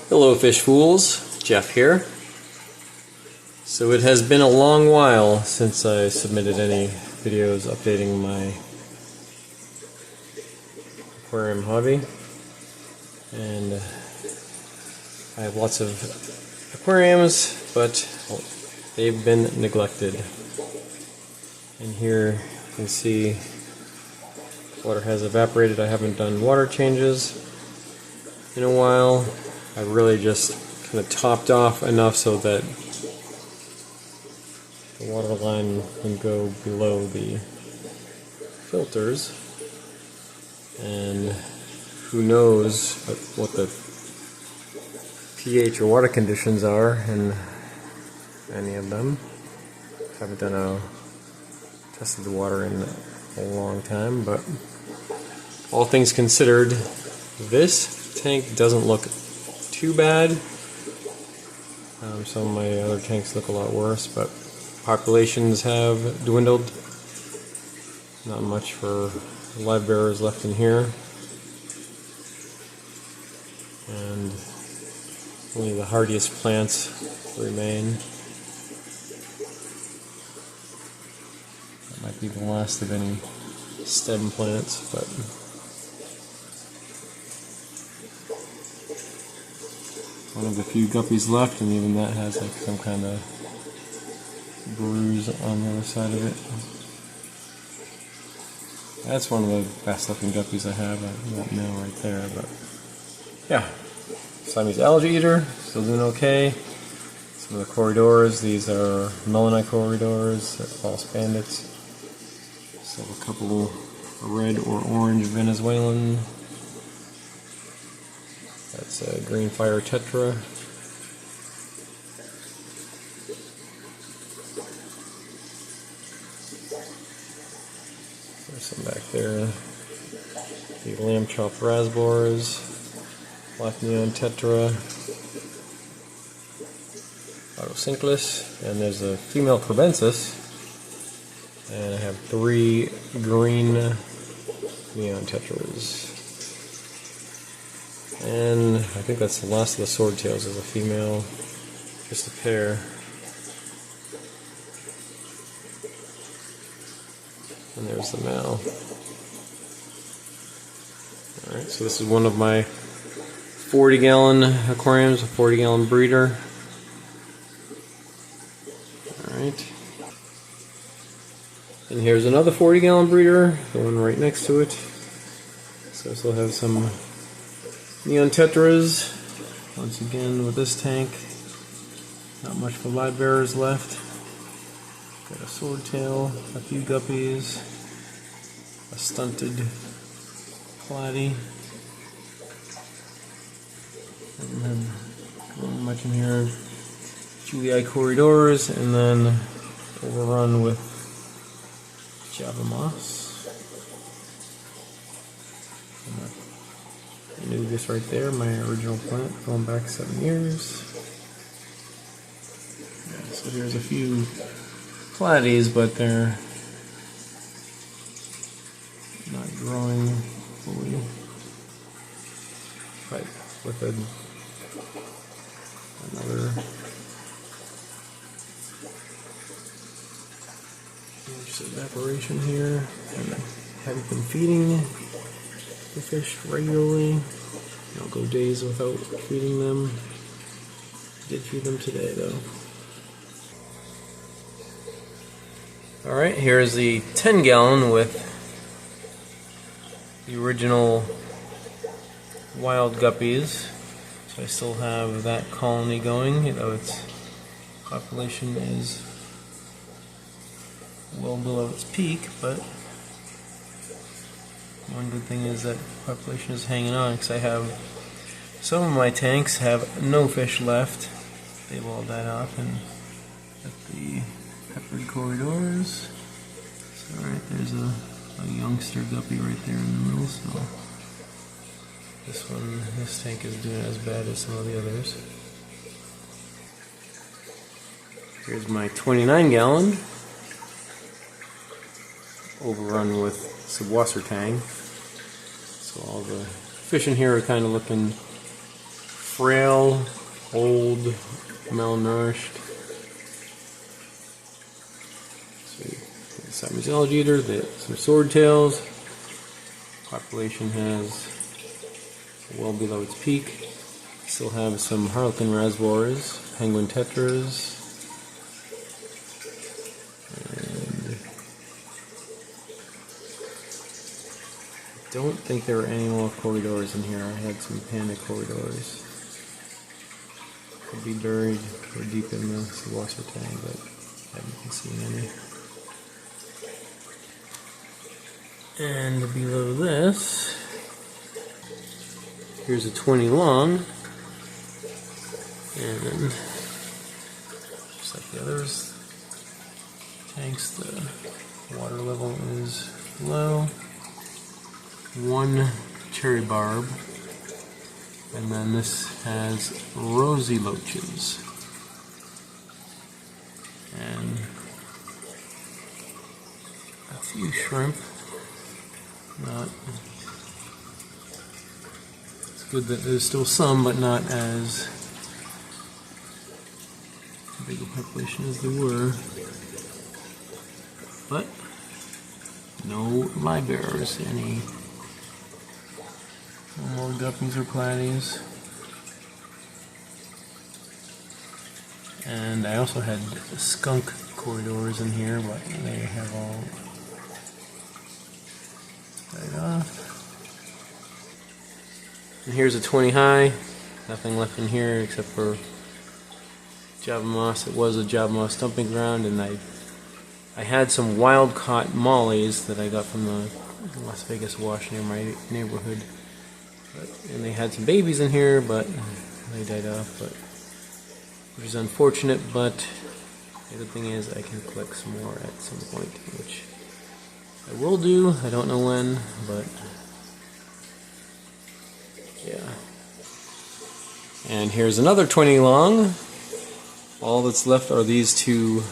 Hello fish fools, Jeff here. So it has been a long while since I submitted any videos updating my aquarium hobby, and I have lots of aquariums, but they've been neglected. And here you can see water has evaporated. I haven't done water changes in a while. I really just kind of topped off enough so that the water line can go below the filters, and who knows what the pH or water conditions are in any of them. Haven't tested the water in a long time, but all things considered, this tank doesn't look too bad. Some of my other tanks look a lot worse, but populations have dwindled. Not much for live bearers left in here, and only the hardiest plants remain. That might be the last of any stem plants, but one of the few guppies left, and even that has like some kind of bruise on the other side of it. That's one of the best looking guppies I have right now, right there. But yeah, Siamese algae eater, still doing okay. Some of the corridors, these are melanite corridors, false bandits. So a couple red or orange Venezuelan. That's a green fire tetra. There's some back there. The lamb chopped raspberries, black neon tetra, autosynclus, and there's a female probensis, and I have 3 green neon tetras. And I think that's the last of the swordtails as a female, just a pair. And there's the male. Alright, so this is one of my 40-gallon aquariums, a 40-gallon breeder. Alright. And here's another 40-gallon breeder, the one right next to it. So this will have some neon tetras. Once again with this tank, not much for live bearers left. Got a swordtail, a few guppies, a stunted platy. Haven't had much in here. Julii corridors, and then overrun with Java moss. This right there, my original plant, going back 7 years. Yeah, so here's a few platies, but they're not growing fully. But with another just evaporation here, and I haven't been feeding the fish regularly. I'll go days without feeding them. Did feed them today though. Alright, here's the 10-gallon with the original wild guppies. So I still have that colony going, though its population is well below its peak, but one good thing is that population is hanging on, because I have some of my tanks have no fish left. They've all died off, and at the peppered corridors. So right there's a youngster guppy right there in the middle. So this tank is doing as bad as some of the others. Here's my 29-gallon, overrun with subwasser tang. So all the fish in here are kind of looking frail, old, malnourished. So, Siamese alligator, some swordtails. Population has well below its peak. Still have some harlequin reservoirs, penguin tetras, and I don't think there were any more corridors in here. I had some panda corridors. Could be buried or deep in the washer tank, but I haven't seen any. And below this, here's a 20 long, and just like the others, tanks, the water level is low. One cherry barb, and then this has rosy loaches, and a few shrimp. Not. It's good that there's still some, but not as big a population as there were. But no live bearers, any. No more guppies or platies. And I also had skunk corridors in here, but they have all died off. And here's a 20 high. Nothing left in here except for Java moss. It was a Java moss dumping ground, and I had some wild caught mollies that I got from the Las Vegas wash near my neighborhood. And they had some babies in here, but they died off, which is unfortunate. But the good thing is I can collect some more at some point, which I will do. I don't know when, but yeah. And here's another 20 long. All that's left are these two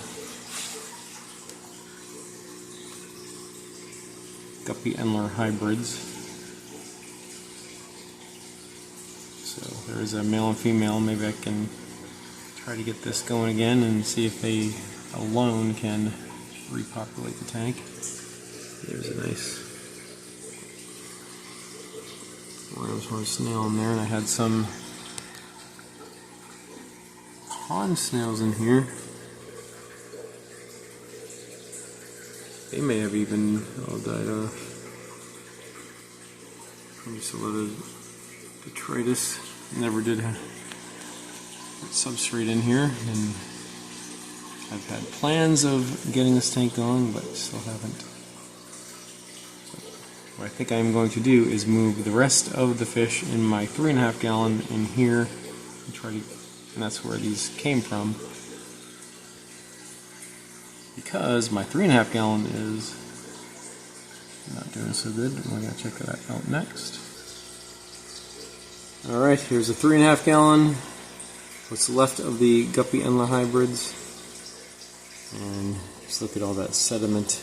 guppy Endler hybrids. So there's a male and female. Maybe I can try to get this going again and see if they alone can repopulate the tank. There's a nice Aquariums horse snail in there, and I had some pond snails in here. They may have even all died off. Just a lot of detritus. Never did have substrate in here, and I've had plans of getting this tank going, but still haven't. What I think I'm going to do is move the rest of the fish in my 3.5 gallon in here and try to, and that's where these came from, because my 3.5 gallon is not doing so good. We're going to check that out next. Alright, here's a 3.5 gallon, what's left of the guppy Endler hybrids, and just look at all that sediment,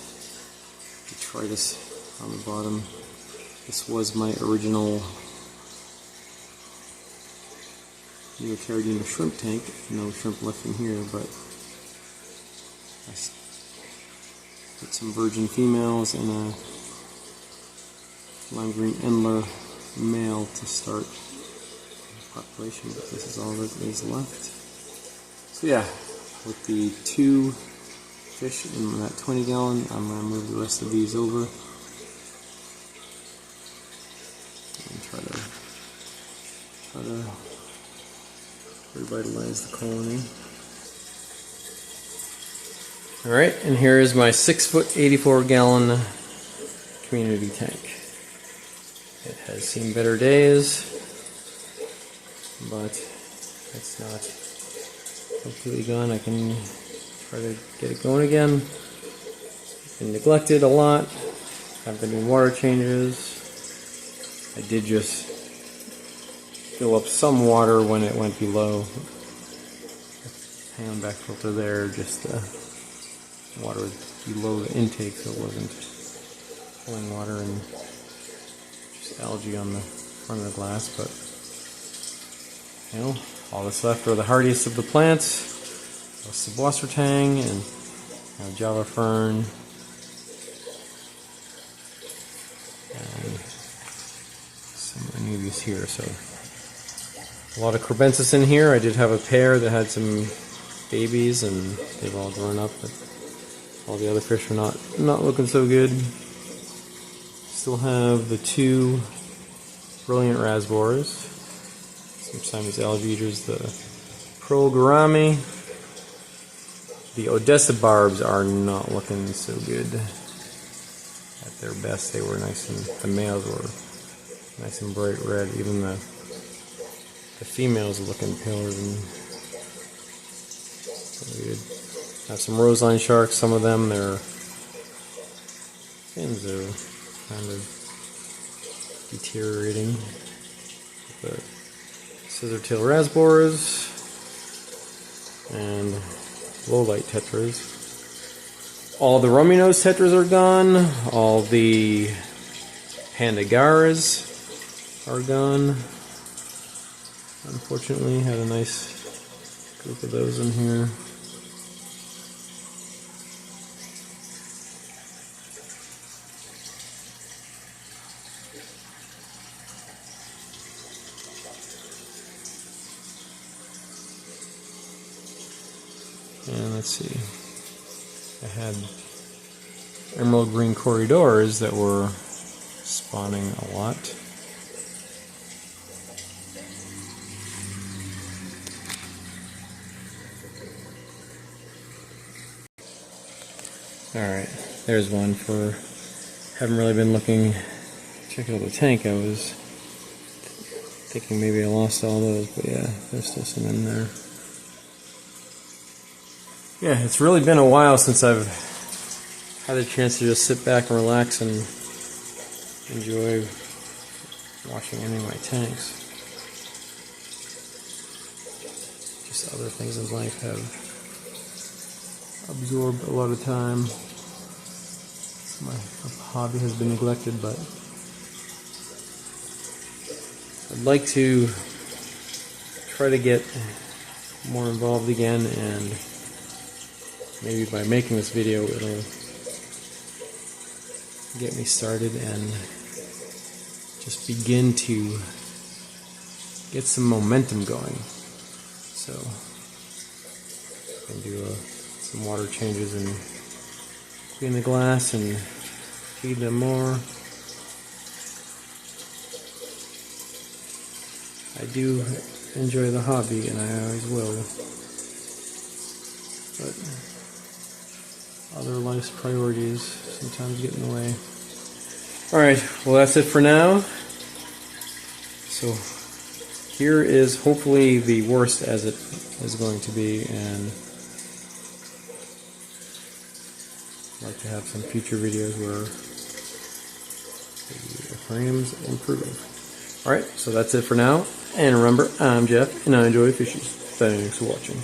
detritus on the bottom. This was my original Neocaridina shrimp tank. No shrimp left in here, but I put some virgin females and a lime green Endler male to start the population, but this is all that is left. So yeah, with the 2 fish in that 20 gallon, I'm going to move the rest of these over and try to revitalize the colony. Alright, and here is my 6-foot 84 gallon community tank. It has seen better days, but it's not completely gone. I can try to get it going again. It's been neglected a lot. Haven't been doing water changes. I did just fill up some water when it went below. Hang on back filter there, just water below the intake, so it wasn't pulling water and just algae on the front of the glass. But You know, all that's left are the hardiest of the plants. Subwassertang and Java fern, and some anubias here. So a lot of crebensis in here. I did have a pair that had some babies, and they've all grown up, but all the other fish are not looking so good. Still have the two brilliant rasbors, some Siamese algaeters, the Progarami. The Odessa barbs are not looking so good. At their best, they were nice, and the males were nice and bright red. Even the females are looking paler than good. Have some roseline sharks. Some of them, their fins are kind of deteriorating. The scissor-tail rasbors and low-light tetras. All the rummy-nosed tetras are gone. All the pandagaras are gone. Unfortunately, had a nice group of those in here. And let's see, I had emerald green corridors that were spawning a lot. Alright, there's one for, haven't really been looking, checking out the tank. I was thinking maybe I lost all those, but yeah, there's still some in there. Yeah, it's really been a while since I've had a chance to just sit back and relax and enjoy washing any of my tanks. Just other things in life have absorbed a lot of time. My hobby has been neglected, but I'd like to try to get more involved again, and maybe by making this video it'll get me started and just begin to get some momentum going. So I can do some water changes and clean the glass and feed them more. I do enjoy the hobby, and I always will, but other life's priorities sometimes get in the way. Alright, well that's it for now. So here is hopefully the worst as it is going to be, and I'd like to have some future videos where the aquariums improve. Alright, so that's it for now, and remember, I'm Jeff and I enjoy fishies. Thanks for watching.